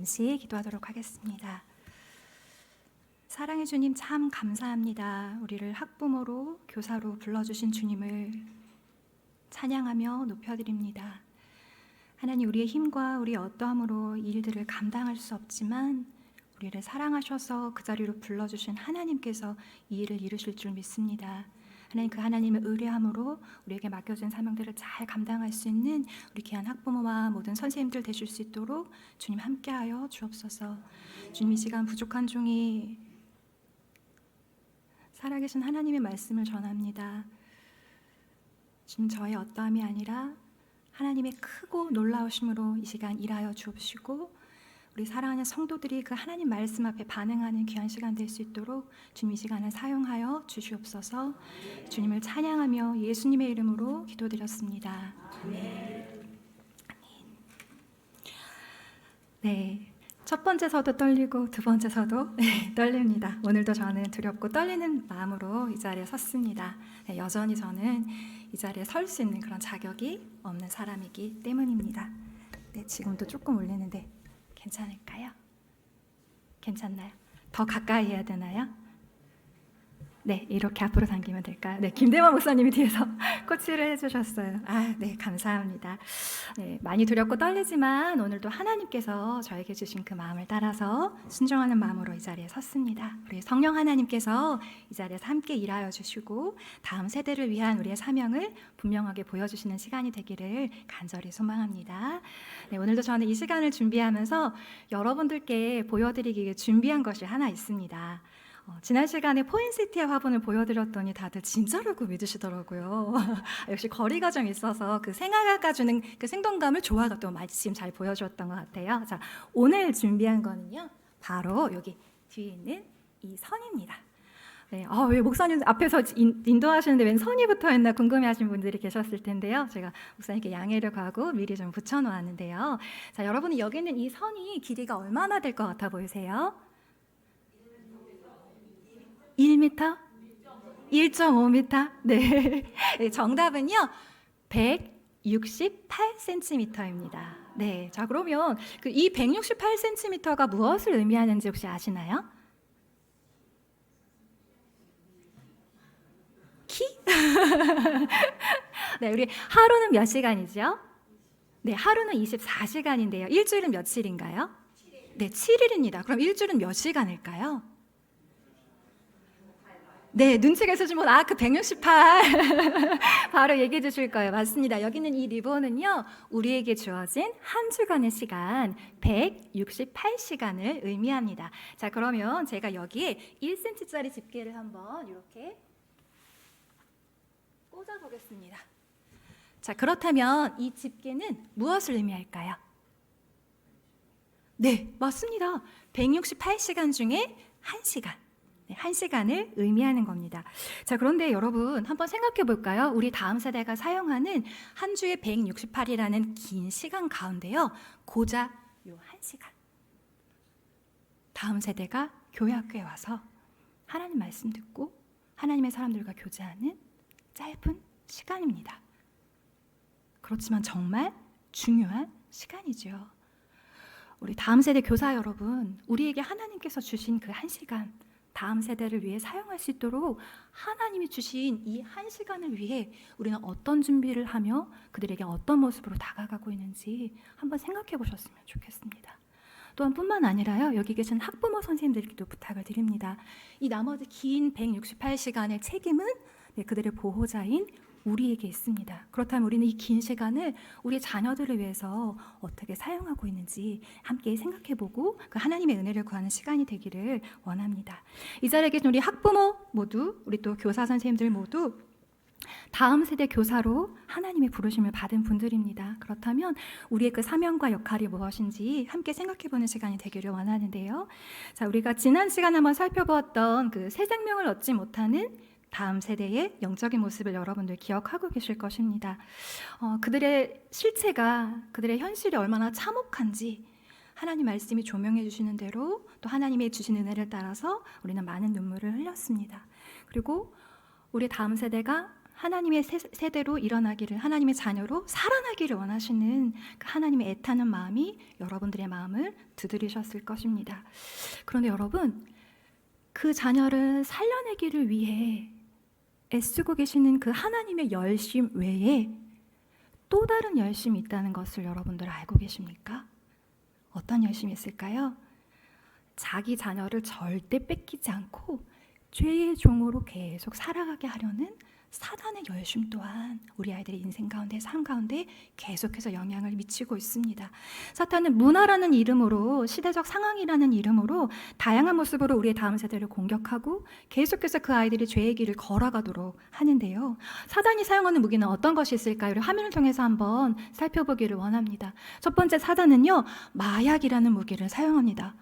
잠시 기도하도록 하겠습니다. 사랑의 주님, 참 감사합니다. 우리를 학부모로 교사로 불러주신 주님을 찬양하며 높여드립니다. 하나님, 우리의 힘과 우리의 어떠함으로 이 일들을 감당할 수 없지만 우리를 사랑하셔서 그 자리로 불러주신 하나님께서 이 일을 이루실 줄 믿습니다. 하나님, 그 하나님의 의뢰함으로 우리에게 맡겨진 사명들을 잘 감당할 수 있는 우리 귀한 학부모와 모든 선생님들 되실 수 있도록 주님 함께하여 주옵소서. 주님, 이 시간 부족한 종이 살아계신 하나님의 말씀을 전합니다. 주님, 저의 어떠함이 아니라 하나님의 크고 놀라우심으로 이 시간 일하여 주옵시고 우리 사랑하는 성도들이 그 하나님 말씀 앞에 반응하는 귀한 시간 될 수 있도록 주님 이 시간을 사용하여 주시옵소서. 주님을 찬양하며 예수님의 이름으로 기도드렸습니다. 아멘. 네, 첫 번째서도 떨리고 두 번째서도 떨립니다. 오늘도 저는 두렵고 떨리는 마음으로 이 자리에 섰습니다. 네, 여전히 저는 이 자리에 설 수 있는 그런 자격이 없는 사람이기 때문입니다. 네, 지금도 조금 울리는데 괜찮을까요? 괜찮나요? 더 가까이 해야 되나요? 네, 이렇게 앞으로 당기면 될까요? 네, 김대만 목사님이 뒤에서 코치를 해주셨어요. 네, 감사합니다. 네, 많이 두렵고 떨리지만 오늘도 하나님께서 저에게 주신 그 마음을 따라서 순종하는 마음으로 이 자리에 섰습니다. 우리 성령 하나님께서 이 자리에서 함께 일하여 주시고 다음 세대를 위한 우리의 사명을 분명하게 보여주시는 시간이 되기를 간절히 소망합니다. 네, 오늘도 저는 이 시간을 준비하면서 여러분들께 보여드리기 위해 준비한 것이 하나 있습니다. 지난 시간에 포인시티의 화분을 보여드렸더니 다들 진짜라고 믿으시더라고요. 역시 거리가 좀 있어서 그 생아가 주는 그 생동감을 조화가 또 마침 잘 보여주었던 것 같아요. 자, 오늘 준비한 거는요, 바로 여기 뒤에 있는 이 선입니다. 네, 왜 목사님 앞에서 인도하시는데 웬 선이 붙어있나 궁금해하시는 분들이 계셨을 텐데요. 제가 목사님께 양해를 구하고 미리 좀 붙여놓았는데요. 자, 여러분이 여기 있는 이 선이 길이가 얼마나 될 것 같아 보이세요? 1m? 1.5m? 네. 정답은요, 168cm입니다. 네. 자, 그러면 이 168cm가 무엇을 의미하는지 혹시 아시나요? 키? 네, 우리 하루는 몇 시간이죠? 네, 하루는 24시간인데요. 일주일은 며칠인가요? 네, 7일입니다. 그럼 일주일은 몇 시간일까요? 네, 눈치가 있으시면 그 168 바로 얘기해 주실 거예요. 맞습니다. 여기는 이 리본은요, 우리에게 주어진 한 주간의 시간 168시간을 의미합니다. 자, 그러면 제가 여기에 1cm짜리 집게를 한번 이렇게 꽂아 보겠습니다. 자, 그렇다면 이 집게는 무엇을 의미할까요? 네, 맞습니다. 168시간 중에 1시간. 1시간을 의미하는 겁니다. 자, 그런데 여러분 한번 생각해 볼까요? 우리 다음 세대가 사용하는 한 주에 168이라는 긴 시간 가운데요, 고작 요 1시간. 다음 세대가 교회학교에 와서 하나님 말씀 듣고 하나님의 사람들과 교제하는 짧은 시간입니다. 그렇지만 정말 중요한 시간이죠. 우리 다음 세대 교사 여러분, 우리에게 하나님께서 주신 그 1시간, 다음 세대를 위해 사용할 수 있도록 하나님이 주신 이 1시간을 위해 우리는 어떤 준비를 하며 그들에게 어떤 모습으로 다가가고 있는지 한번 생각해 보셨으면 좋겠습니다. 또한 뿐만 아니라요, 여기 계신 학부모 선생님들께도 부탁을 드립니다. 이 나머지 긴 168시간의 책임은 그들의 보호자인 우리에게 있습니다. 그렇다면 우리는 이 긴 시간을 우리 자녀들을 위해서 어떻게 사용하고 있는지 함께 생각해보고 그 하나님의 은혜를 구하는 시간이 되기를 원합니다. 이 자리에 계신 우리 학부모 모두, 우리 또 교사 선생님들 모두 다음 세대 교사로 하나님의 부르심을 받은 분들입니다. 그렇다면 우리의 그 사명과 역할이 무엇인지 함께 생각해보는 시간이 되기를 원하는데요. 자, 우리가 지난 시간에 한번 살펴보았던 그 새 생명을 얻지 못하는 다음 세대의 영적인 모습을 여러분들 기억하고 계실 것입니다. 그들의 실체가, 그들의 현실이 얼마나 참혹한지 하나님 말씀이 조명해 주시는 대로 또 하나님의 주신 은혜를 따라서 우리는 많은 눈물을 흘렸습니다. 그리고 우리 다음 세대가 하나님의 세대로 일어나기를, 하나님의 자녀로 살아나기를 원하시는 그 하나님의 애타는 마음이 여러분들의 마음을 두드리셨을 것입니다. 그런데 여러분, 그 자녀를 살려내기를 위해 애쓰고 계시는 그 하나님의 열심 외에 또 다른 열심이 있다는 것을 여러분들 알고 계십니까? 어떤 열심이 있을까요? 자기 자녀를 절대 뺏기지 않고 죄의 종으로 계속 살아가게 하려는 사단의 열심 또한 우리 아이들의 인생 가운데, 삶 가운데 계속해서 영향을 미치고 있습니다. 사탄은 문화라는 이름으로, 시대적 상황이라는 이름으로 다양한 모습으로 우리의 다음 세대를 공격하고 계속해서 그 아이들이 죄의 길을 걸어가도록 하는데요. 사단이 사용하는 무기는 어떤 것이 있을까요? 우리 화면을 통해서 한번 살펴보기를 원합니다. 첫 번째, 사단은요, 마약이라는 무기를 사용합니다.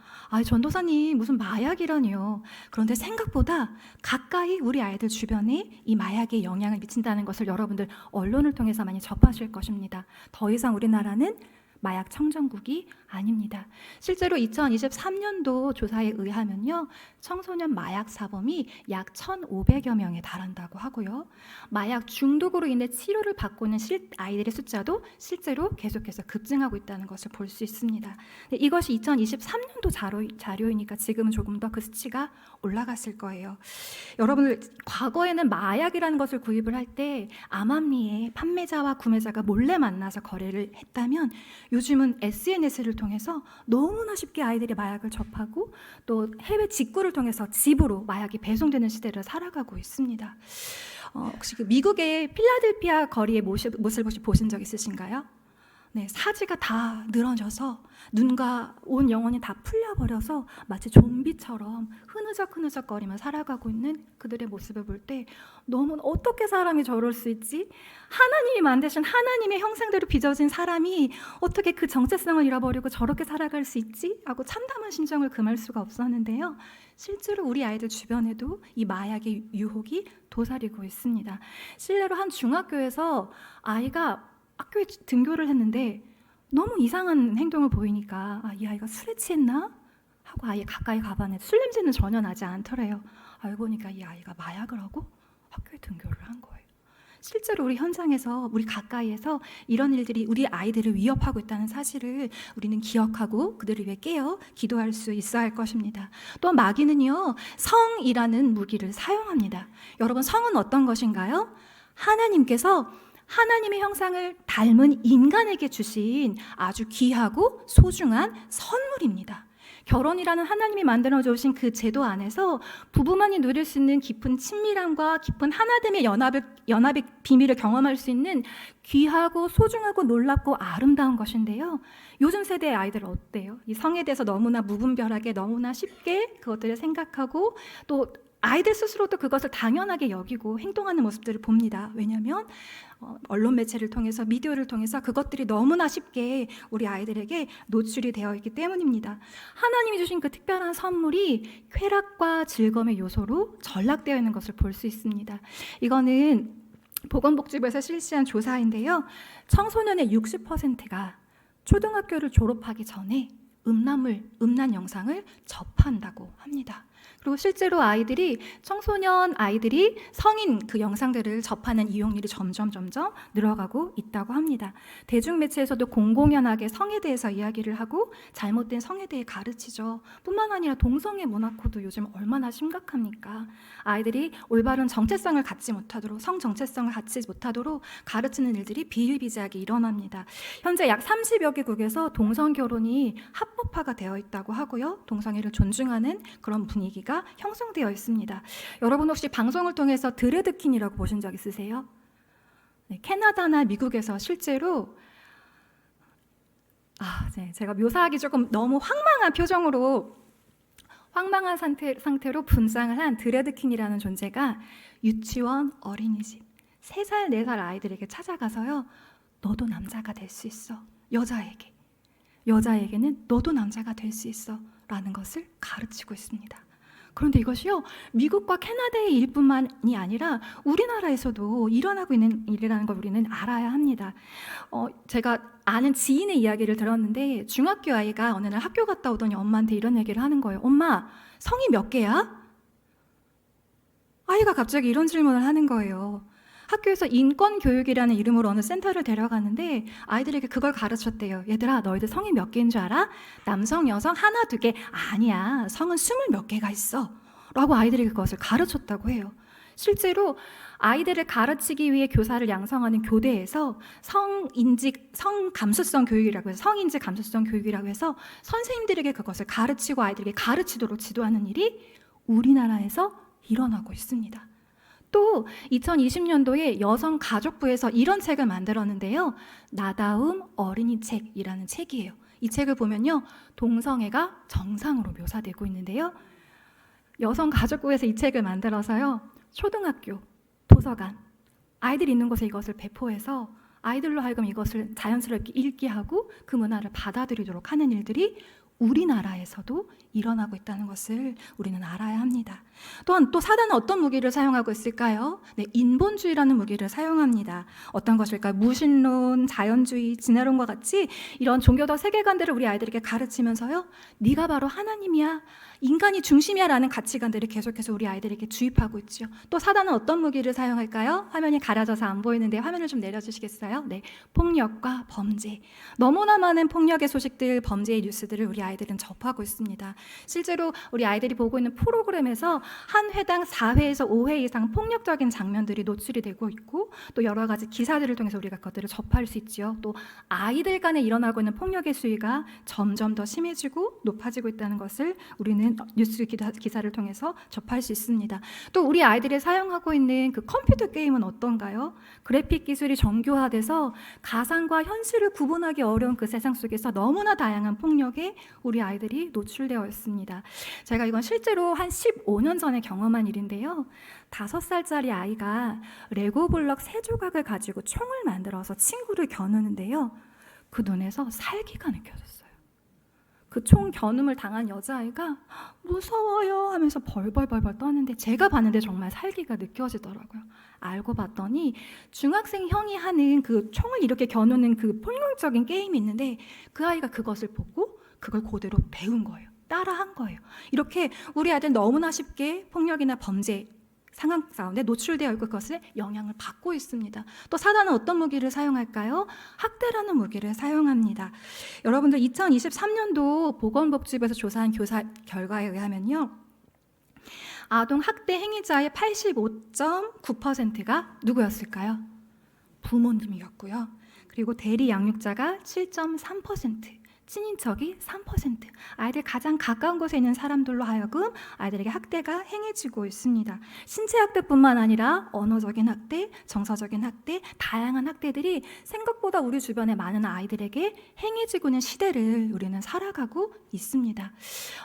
전도사님, 무슨 마약이라니요. 그런데 생각보다 가까이 우리 아이들 주변에 이 마약의 영향을 미친다는 것을 여러분들 언론을 통해서 많이 접하실 것입니다. 더 이상 우리나라는 마약 청정국이 아닙니다. 실제로 2023년도 조사에 의하면요, 청소년 마약 사범이 약 1,500여 명에 달한다고 하고요. 마약 중독으로 인해 치료를 받고 있는 아이들의 숫자도 실제로 계속해서 급증하고 있다는 것을 볼 수 있습니다. 이것이 2023년도 자료이니까 지금은 조금 더 그 수치가 올라갔을 거예요. 여러분들, 과거에는 마약이라는 것을 구입을 할 때 암암리에 판매자와 구매자가 몰래 만나서 거래를 했다면, 요즘은 SNS를 통해서 너무나 쉽게 아이들이 마약을 접하고 또 해외 직구를 통해서 집으로 마약이 배송되는 시대를 살아가고 있습니다. 혹시 그 미국의 필라델피아 거리의 모습을 보신 적 있으신가요? 네, 사지가 다 늘어져서 눈과 온 영혼이 다 풀려버려서 마치 좀비처럼 흐느적거리며 살아가고 있는 그들의 모습을 볼 때 너무, 어떻게 사람이 저럴 수 있지? 하나님이 만드신 하나님의 형상대로 빚어진 사람이 어떻게 그 정체성을 잃어버리고 저렇게 살아갈 수 있지? 하고 참담한 심정을 금할 수가 없었는데요. 실제로 우리 아이들 주변에도 이 마약의 유혹이 도사리고 있습니다. 실례로 한 중학교에서 아이가 학교에 등교를 했는데 너무 이상한 행동을 보이니까 이 아이가 술에 취했나? 하고 아예 가까이 가봤는데 술 냄새는 전혀 나지 않더래요. 알고 보니까 이 아이가 마약을 하고 학교에 등교를 한 거예요. 실제로 우리 현장에서, 우리 가까이에서 이런 일들이 우리 아이들을 위협하고 있다는 사실을 우리는 기억하고 그들을 위해 깨어 기도할 수 있어야 할 것입니다. 또 마귀는요, 성이라는 무기를 사용합니다. 여러분, 성은 어떤 것인가요? 하나님께서 하나님의 형상을 닮은 인간에게 주신 아주 귀하고 소중한 선물입니다. 결혼이라는 하나님이 만들어 주신 그 제도 안에서 부부만이 누릴 수 있는 깊은 친밀함과 깊은 하나됨의 연합의 비밀을 경험할 수 있는 귀하고 소중하고 놀랍고 아름다운 것인데요. 요즘 세대의 아이들 어때요? 이 성에 대해서 너무나 무분별하게, 너무나 쉽게 그것들을 생각하고 또 아이들 스스로도 그것을 당연하게 여기고 행동하는 모습들을 봅니다. 왜냐하면 언론 매체를 통해서, 미디어를 통해서 그것들이 너무나 쉽게 우리 아이들에게 노출이 되어 있기 때문입니다. 하나님이 주신 그 특별한 선물이 쾌락과 즐거움의 요소로 전락되어 있는 것을 볼 수 있습니다. 이거는 보건복지부에서 실시한 조사인데요. 청소년의 60%가 초등학교를 졸업하기 전에 음란 영상을 접한다고 합니다. 그리고 실제로 청소년 아이들이 성인 그 영상들을 접하는 이용률이 점점 늘어가고 있다고 합니다. 대중매체에서도 공공연하게 성에 대해서 이야기를 하고 잘못된 성에 대해 가르치죠. 뿐만 아니라 동성애 문화코도 요즘 얼마나 심각합니까? 아이들이 올바른 정체성을 갖지 못하도록, 성 정체성을 갖지 못하도록 가르치는 일들이 비일비재하게 일어납니다. 현재 약 30여 개국에서 동성 결혼이 합법화가 되어 있다고 하고요. 동성애를 존중하는 그런 분위기가 형성되어 있습니다. 여러분, 혹시 방송을 통해서 드래드퀸이라고 보신 적 있으세요? 네, 캐나다나 미국에서 실제로 제가 묘사하기 조금 너무 황망한 상태로 분장을 한 드래드퀸이라는 존재가 유치원, 어린이집 3살, 4살 아이들에게 찾아가서요, 너도 남자가 될 수 있어. 여자에게는 너도 남자가 될 수 있어 라는 것을 가르치고 있습니다. 그런데 이것이요, 미국과 캐나다의 일뿐만이 아니라 우리나라에서도 일어나고 있는 일이라는 걸 우리는 알아야 합니다. 제가 아는 지인의 이야기를 들었는데, 중학교 아이가 어느 날 학교 갔다 오더니 엄마한테 이런 얘기를 하는 거예요. 엄마, 성이 몇 개야? 아이가 갑자기 이런 질문을 하는 거예요. 학교에서 인권교육이라는 이름으로 어느 센터를 데려가는데 아이들에게 그걸 가르쳤대요. 얘들아, 너희들 성이 몇 개인 줄 알아? 남성, 여성, 하나, 두 개. 아니야, 성은 20몇 개가 있어 라고 아이들에게 그것을 가르쳤다고 해요. 실제로 아이들을 가르치기 위해 교사를 양성하는 교대에서 성감수성 교육이라고 해서 성인지 감수성 교육이라고 해서 선생님들에게 그것을 가르치고 아이들에게 가르치도록 지도하는 일이 우리나라에서 일어나고 있습니다. 또 2020년도에 여성가족부에서 이런 책을 만들었는데요. 나다움 어린이 책이라는 책이에요. 이 책을 보면요, 동성애가 정상으로 묘사되고 있는데요. 여성가족부에서 이 책을 만들어서요, 초등학교, 도서관, 아이들이 있는 곳에 이것을 배포해서 아이들로 하여금 이것을 자연스럽게 읽게 하고 그 문화를 받아들이도록 하는 일들이 우리나라에서도 일어나고 있다는 것을 우리는 알아야 합니다. 또한 또 사단은 어떤 무기를 사용하고 있을까요? 네, 인본주의라는 무기를 사용합니다. 어떤 것일까요? 무신론, 자연주의, 진화론과 같이 이런 종교적 세계관들을 우리 아이들에게 가르치면서요, 네가 바로 하나님이야, 인간이 중심이야 라는 가치관들을 계속해서 우리 아이들에게 주입하고 있죠. 또 사단은 어떤 무기를 사용할까요? 화면이 가려져서 안 보이는데 화면을 좀 내려주시겠어요? 네, 폭력과 범죄. 너무나 많은 폭력의 소식들, 범죄의 뉴스들을 우리 아이들은 접하고 있습니다. 실제로 우리 아이들이 보고 있는 프로그램에서 한 회당 4회에서 5회 이상 폭력적인 장면들이 노출이 되고 있고, 또 여러 가지 기사들을 통해서 우리가 그것들을 접할 수 있죠. 또 아이들 간에 일어나고 있는 폭력의 수위가 점점 더 심해지고 높아지고 있다는 것을 우리는 뉴스 기사를 통해서 접할 수 있습니다. 또 우리 아이들이 사용하고 있는 그 컴퓨터 게임은 어떤가요? 그래픽 기술이 정교화돼서 가상과 현실을 구분하기 어려운 그 세상 속에서 너무나 다양한 폭력에 우리 아이들이 노출되어 있습니다. 제가 이건 실제로 한 15년 전에 경험한 일인데요. 5살짜리 아이가 레고 블럭 3조각을 가지고 총을 만들어서 친구를 겨누는데요. 그 눈에서 살기가 느껴졌어요. 그 총 겨눔을 당한 여자아이가 무서워요 하면서 벌벌벌벌 떠는데 제가 봤는데 정말 살기가 느껴지더라고요. 알고 봤더니 중학생 형이 하는 그 총을 이렇게 겨누는 그 폭력적인 게임이 있는데 그 아이가 그것을 보고 그걸 그대로 배운 거예요. 따라한 거예요. 이렇게 우리 아이들 너무나 쉽게 폭력이나 범죄 상황 가운데 노출되어 있고 그것에 영향을 받고 있습니다. 또 사단은 어떤 무기를 사용할까요? 학대라는 무기를 사용합니다. 여러분들 2023년도 보건복지부에서 조사한 교사 결과에 의하면요, 아동 학대 행위자의 85.9%가 누구였을까요? 부모님이었고요. 그리고 대리 양육자가 7.3%, 친인척이 3%, 아이들 가장 가까운 곳에 있는 사람들로 하여금 아이들에게 학대가 행해지고 있습니다. 신체 학대뿐만 아니라 언어적인 학대, 정서적인 학대, 다양한 학대들이 생각보다 우리 주변의 많은 아이들에게 행해지고 있는 시대를 우리는 살아가고 있습니다.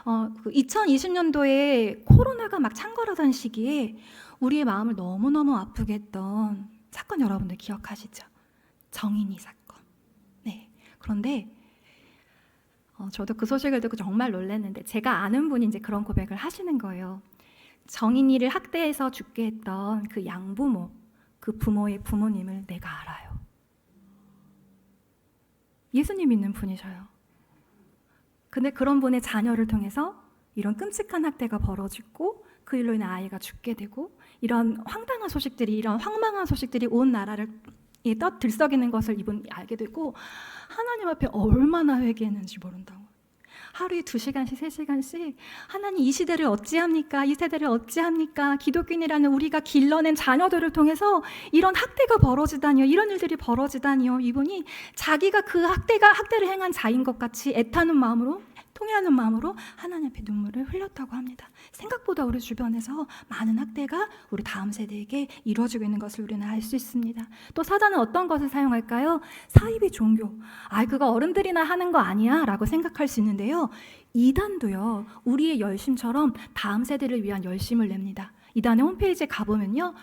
2020년도에 코로나가 막 창궐하던 시기에 우리의 마음을 너무너무 아프게 했던 사건 여러분들 기억하시죠? 정인이 사건. 네. 그런데 저도 그 소식을 듣고 정말 놀랐는데 제가 아는 분이 이제 그런 고백을 하시는 거예요. 정인이를 학대해서 죽게 했던 그 양부모, 그 부모의 부모님을 내가 알아요. 예수님 믿는 분이셔요. 근데 그런 분의 자녀를 통해서 이런 끔찍한 학대가 벌어지고 그 일로 인해 아이가 죽게 되고 이런 황당한 소식들이, 이런 황망한 소식들이 온 나라를 들썩이는 것을 이분이 알게 되고 하나님 앞에 얼마나 회개했는지 모른다고. 하루에 2시간씩 3시간씩 하나님 이 시대를 어찌합니까? 이 세대를 어찌합니까? 기독교인이라는 우리가 길러낸 자녀들을 통해서 이런 학대가 벌어지다니요, 이런 일들이 벌어지다니요. 이분이 자기가 그 학대를 행한 자인 것 같이 애타는 마음으로, 통회하는 마음으로 하나님 앞에 눈물을 흘렸다고 합니다. 생각보다 우리 주변에서 많은 학대가 우리 다음 세대에게 이루어지고 있는 것을 우리는 알 수 있습니다. 또 사단은 어떤 것을 사용할까요? 사이비 종교. 그거 어른들이나 하는 거 아니야 라고 생각할 수 있는데요. 이단도요, 우리의 열심처럼 다음 세대를 위한 열심을 냅니다. 이단의 홈페이지에 가보면요,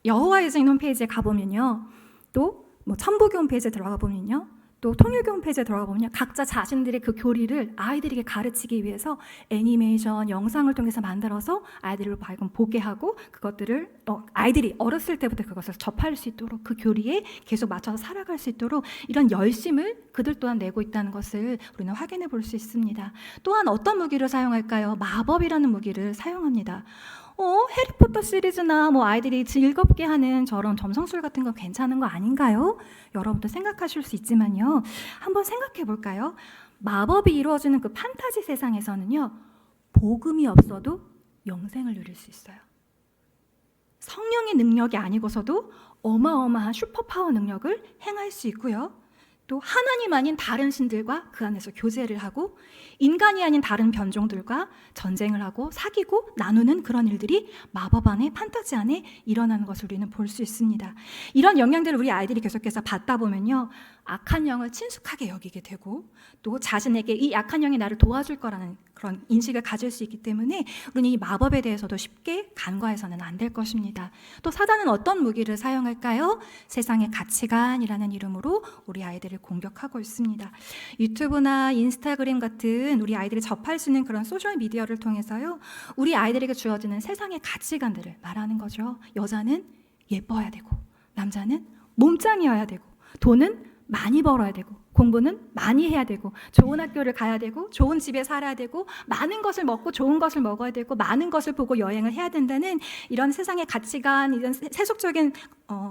여호와의 증인 홈페이지에 가보면요, 또 천부교 홈페이지에 들어가 보면요, 또 통일교 홈페이지에 들어가 보면 각자 자신들의 그 교리를 아이들에게 가르치기 위해서 애니메이션, 영상을 통해서 만들어서 아이들을 하여금 보게 하고 그것들을 아이들이 어렸을 때부터 그것을 접할 수 있도록 그 교리에 계속 맞춰서 살아갈 수 있도록 이런 열심을 그들 또한 내고 있다는 것을 우리는 확인해 볼 수 있습니다. 또한 어떤 무기를 사용할까요? 마법이라는 무기를 사용합니다. 해리포터 시리즈나 뭐 아이들이 즐겁게 하는 저런 점성술 같은 건 괜찮은 거 아닌가요? 여러분도 생각하실 수 있지만요. 한번 생각해 볼까요? 마법이 이루어지는 그 판타지 세상에서는요. 복음이 없어도 영생을 누릴 수 있어요. 성령의 능력이 아니고서도 어마어마한 슈퍼파워 능력을 행할 수 있고요. 또 하나님 아닌 다른 신들과 그 안에서 교제를 하고 인간이 아닌 다른 변종들과 전쟁을 하고 사귀고 나누는 그런 일들이 마법 안에 판타지 안에 일어나는 것을 우리는 볼 수 있습니다. 이런 영향들을 우리 아이들이 계속해서 받다 보면요. 악한 영을 친숙하게 여기게 되고 또 자신에게 이 악한 영이 나를 도와줄 거라는 그런 인식을 가질 수 있기 때문에 우리는 이 마법에 대해서도 쉽게 간과해서는 안 될 것입니다. 또 사단은 어떤 무기를 사용할까요? 세상의 가치관이라는 이름으로 우리 아이들을 공격하고 있습니다. 유튜브나 인스타그램 같은 우리 아이들이 접할 수 있는 그런 소셜미디어를 통해서요. 우리 아이들에게 주어지는 세상의 가치관들을 말하는 거죠. 여자는 예뻐야 되고 남자는 몸짱이어야 되고 돈은 많이 벌어야 되고 공부는 많이 해야 되고 좋은 학교를 가야 되고 좋은 집에 살아야 되고 많은 것을 먹고 좋은 것을 먹어야 되고 많은 것을 보고 여행을 해야 된다는 이런 세상의 가치관, 이런 세속적인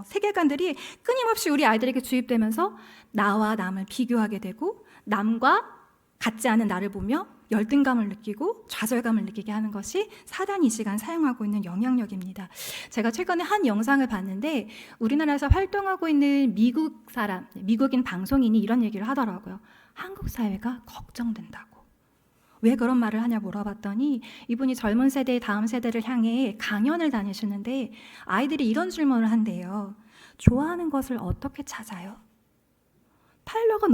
세계관들이 끊임없이 우리 아이들에게 주입되면서 나와 남을 비교하게 되고 남과 같지 않은 나를 보며 열등감을 느끼고 좌절감을 느끼게 하는 것이 사단이 이 시간 사용하고 있는 영향력입니다. 제가 최근에 한 영상을 봤는데 우리나라에서 활동하고 있는 미국인 방송인이 이런 얘기를 하더라고요. 한국 사회가 걱정된다고. 왜 그런 말을 하냐 물어봤더니 이분이 젊은 세대, 다음 세대를 향해 강연을 다니시는데 아이들이 이런 질문을 한대요. 좋아하는 것을 어떻게 찾아요? 타일러가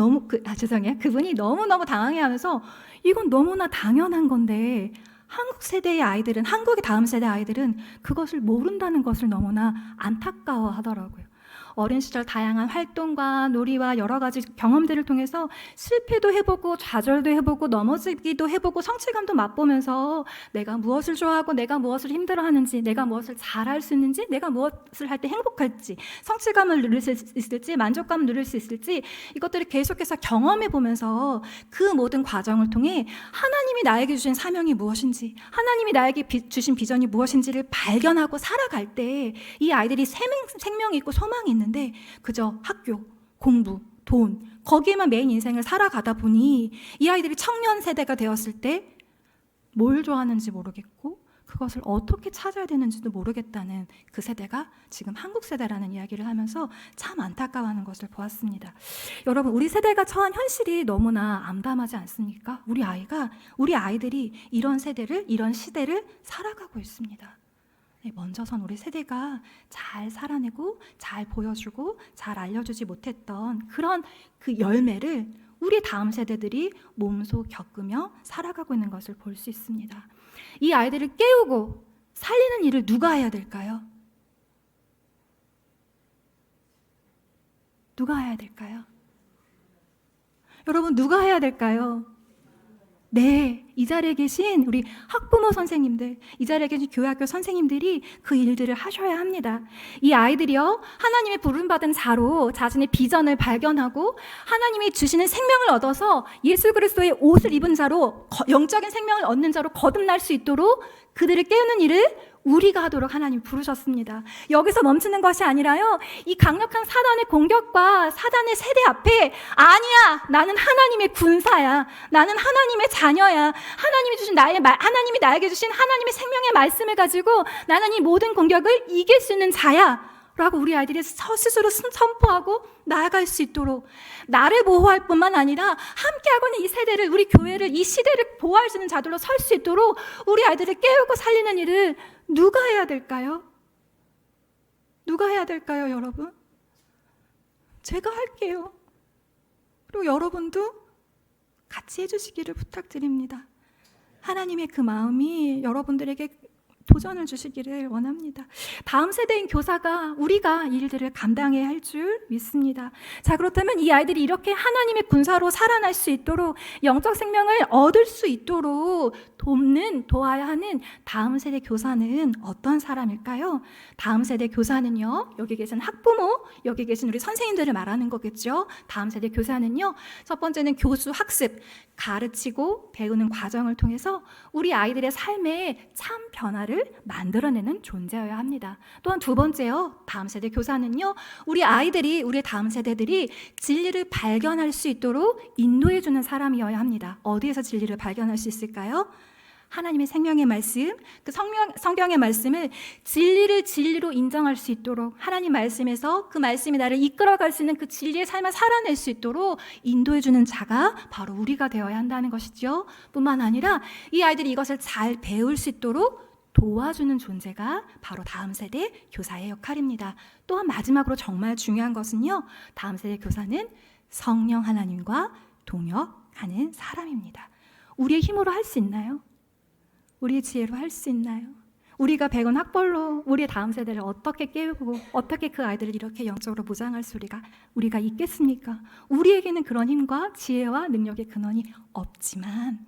그분이 너무너무 당황해하면서 이건 너무나 당연한 건데 한국 세대의 아이들은, 한국의 다음 세대 아이들은 그것을 모른다는 것을 너무나 안타까워하더라고요. 어린 시절 다양한 활동과 놀이와 여러 가지 경험들을 통해서 실패도 해보고 좌절도 해보고 넘어지기도 해보고 성취감도 맛보면서 내가 무엇을 좋아하고 내가 무엇을 힘들어하는지, 내가 무엇을 잘할 수 있는지, 내가 무엇을 할 때 행복할지, 성취감을 누릴 수 있을지, 만족감을 누릴 수 있을지 이것들을 계속해서 경험해보면서 그 모든 과정을 통해 하나님이 나에게 주신 사명이 무엇인지, 하나님이 나에게 주신 비전이 무엇인지를 발견하고 살아갈 때 이 아이들이 생명이 있고 소망이 있는 데 그저 학교, 공부, 돈 거기에만 매인 인생을 살아가다 보니 이 아이들이 청년 세대가 되었을 때 뭘 좋아하는지 모르겠고 그것을 어떻게 찾아야 되는지도 모르겠다는 그 세대가 지금 한국 세대라는 이야기를 하면서 참 안타까워하는 것을 보았습니다. 여러분, 우리 세대가 처한 현실이 너무나 암담하지 않습니까? 우리 아이들이 이런 세대를, 이런 시대를 살아가고 있습니다. 먼저선 우리 세대가 잘 살아내고 잘 보여주고 잘 알려주지 못했던 그런 그 열매를 우리 다음 세대들이 몸소 겪으며 살아가고 있는 것을 볼 수 있습니다. 이 아이들을 깨우고 살리는 일을 누가 해야 될까요? 누가 해야 될까요? 여러분, 누가 해야 될까요? 네, 이 자리에 계신 우리 학부모 선생님들, 이 자리에 계신 교회학교 선생님들이 그 일들을 하셔야 합니다. 이 아이들이요, 하나님의 부름받은 자로 자신의 비전을 발견하고 하나님이 주시는 생명을 얻어서 예수 그리스도의 옷을 입은 자로, 영적인 생명을 얻는 자로 거듭날 수 있도록 그들을 깨우는 일을 우리가 하도록 하나님 부르셨습니다. 여기서 멈추는 것이 아니라요, 이 강력한 사단의 공격과 사단의 세대 앞에 아니야, 나는 하나님의 군사야, 나는 하나님의 자녀야, 하나님이 나에게 주신 하나님의 생명의 말씀을 가지고 나는 이 모든 공격을 이길 수 있는 자야 라고 우리 아이들이 스스로 선포하고 나아갈 수 있도록, 나를 보호할 뿐만 아니라 함께하고 있는 이 세대를, 우리 교회를, 이 시대를 보호할 수 있는 자들로 설 수 있도록 우리 아이들을 깨우고 살리는 일을 누가 해야 될까요? 누가 해야 될까요, 여러분? 제가 할게요. 그리고 여러분도 같이 해주시기를 부탁드립니다. 하나님의 그 마음이 여러분들에게 도전을 주시기를 원합니다. 다음 세대인 교사가 우리가 이 일들을 감당해야 할 줄 믿습니다. 자, 그렇다면 이 아이들이 이렇게 하나님의 군사로 살아날 수 있도록, 영적 생명을 얻을 수 있도록 도와야 하는 다음 세대 교사는 어떤 사람일까요? 다음 세대 교사는요, 여기 계신 학부모, 여기 계신 우리 선생님들을 말하는 거겠죠. 다음 세대 교사는요, 첫 번째는 교수 학습, 가르치고 배우는 과정을 통해서 우리 아이들의 삶에 참 변화를 진리를 만들어내는 존재여야 합니다. 또한 두 번째요, 다음 세대 교사는요, 우리의 다음 세대들이 진리를 발견할 수 있도록 인도해주는 사람이어야 합니다. 어디에서 진리를 발견할 수 있을까요? 하나님의 생명의 말씀, 그 성경의 말씀을 진리를 진리로 인정할 수 있도록, 하나님 말씀에서 그 말씀이 나를 이끌어갈 수 있는 그 진리의 삶을 살아낼 수 있도록 인도해주는 자가 바로 우리가 되어야 한다는 것이죠. 뿐만 아니라 이 아이들이 이것을 잘 배울 수 있도록 도와주는 존재가 바로 다음 세대 교사의 역할입니다. 또한 마지막으로 정말 중요한 것은요, 다음 세대 교사는 성령 하나님과 동역하는 사람입니다. 우리의 힘으로 할 수 있나요? 우리의 지혜로 할 수 있나요? 우리가 배운 학벌로 우리의 다음 세대를 어떻게 깨우고 어떻게 그 아이들을 이렇게 영적으로 보장할 수 우리가 있겠습니까? 우리에게는 그런 힘과 지혜와 능력의 근원이 없지만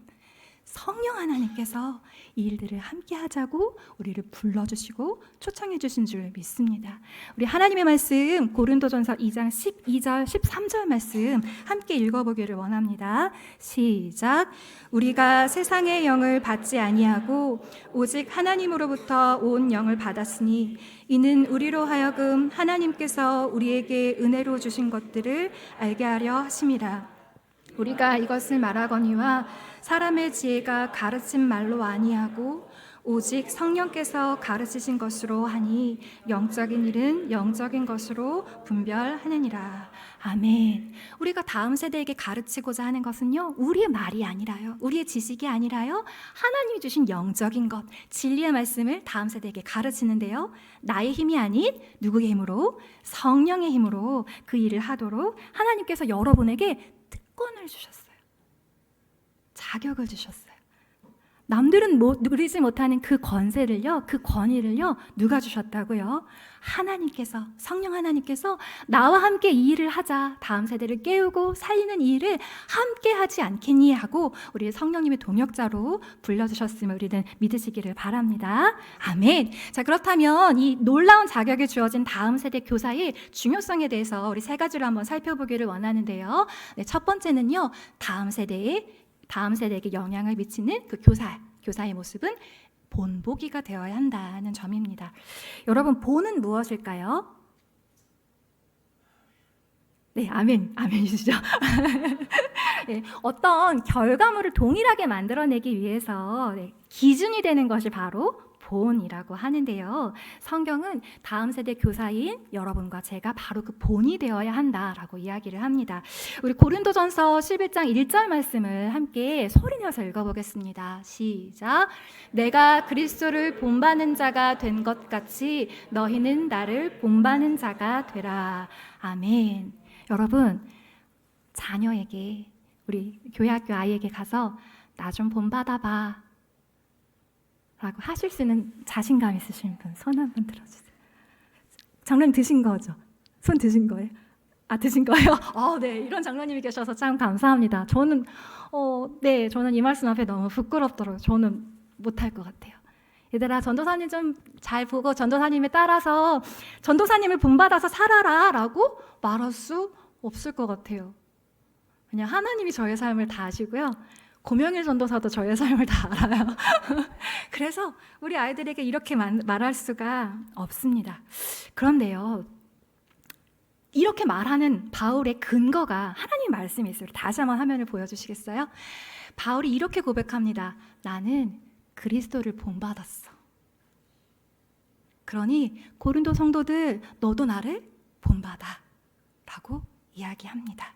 성령 하나님께서 이 일들을 함께 하자고 우리를 불러주시고 초청해 주신 줄 믿습니다. 우리 하나님의 말씀 고린도전서 2장 12절 13절 말씀 함께 읽어보기를 원합니다. 시작. 우리가 세상의 영을 받지 아니하고 오직 하나님으로부터 온 영을 받았으니 이는 우리로 하여금 하나님께서 우리에게 은혜로 주신 것들을 알게 하려 하심이라. 우리가 이것을 말하거니와 사람의 지혜가 가르친 말로 아니하고 오직 성령께서 가르치신 것으로 하니 영적인 일은 영적인 것으로 분별하느니라. 아멘. 우리가 다음 세대에게 가르치고자 하는 것은요, 우리의 말이 아니라요, 우리의 지식이 아니라요, 하나님이 주신 영적인 것, 진리의 말씀을 다음 세대에게 가르치는데요, 나의 힘이 아닌 누구의 힘으로? 성령의 힘으로 그 일을 하도록 하나님께서 여러분에게 특권을 주셨어요. 자격을 주셨어요. 남들은 누리지 못하는 그 권세를요, 그 권위를요, 누가 주셨다고요? 하나님께서, 성령 하나님께서 나와 함께 이 일을 하자, 다음 세대를 깨우고 살리는 이 일을 함께 하지 않겠니 하고 우리 성령님의 동역자로 불러주셨음을 우리는 믿으시기를 바랍니다. 아멘. 자, 그렇다면 이 놀라운 자격이 주어진 다음 세대 교사의 중요성에 대해서 우리 세 가지로 한번 살펴보기를 원하는데요. 네, 첫 번째는요, 다음 세대에게 영향을 미치는 그 교사의 모습은 본보기가 되어야 한다는 점입니다. 여러분, 본은 무엇일까요? 네, 아멘이시죠? 네, 어떤 결과물을 동일하게 만들어내기 위해서 기준이 되는 것이 바로 본이라고 하는데요. 성경은 다음 세대 교사인 여러분과 제가 바로 그 본이 되어야 한다라고 이야기를 합니다. 우리 고린도전서 11장 1절 말씀을 함께 소리내서 읽어보겠습니다. 시작. 내가 그리스도를 본받는 자가 된 것 같이 너희는 나를 본받는 자가 되라. 아멘. 여러분, 자녀에게, 우리 교회학교 아이에게 가서 나 좀 본받아봐 라고 하실 수 있는 자신감 있으신 분, 손 한번 들어주세요. 장로님 드신 거죠? 손 드신 거예요? 아, 드신 거예요? 네, 이런 장로님이 계셔서 참 감사합니다. 저는 이 말씀 앞에 너무 부끄럽더라고요. 저는 못할 것 같아요. 얘들아, 전도사님 좀 잘 보고 전도사님에 따라서 전도사님을 본받아서 살아라 라고 말할 수 없을 것 같아요. 그냥 하나님이 저의 삶을 다 아시고요, 고명일 전도사도 저의 삶을 다 알아요. 그래서 우리 아이들에게 이렇게 말할 수가 없습니다. 그런데요, 이렇게 말하는 바울의 근거가 하나님 말씀이 있어요. 다시 한번 화면을 보여주시겠어요? 바울이 이렇게 고백합니다. 나는 그리스도를 본받았어. 그러니 고린도 성도들, 너도 나를 본받아 라고 이야기합니다.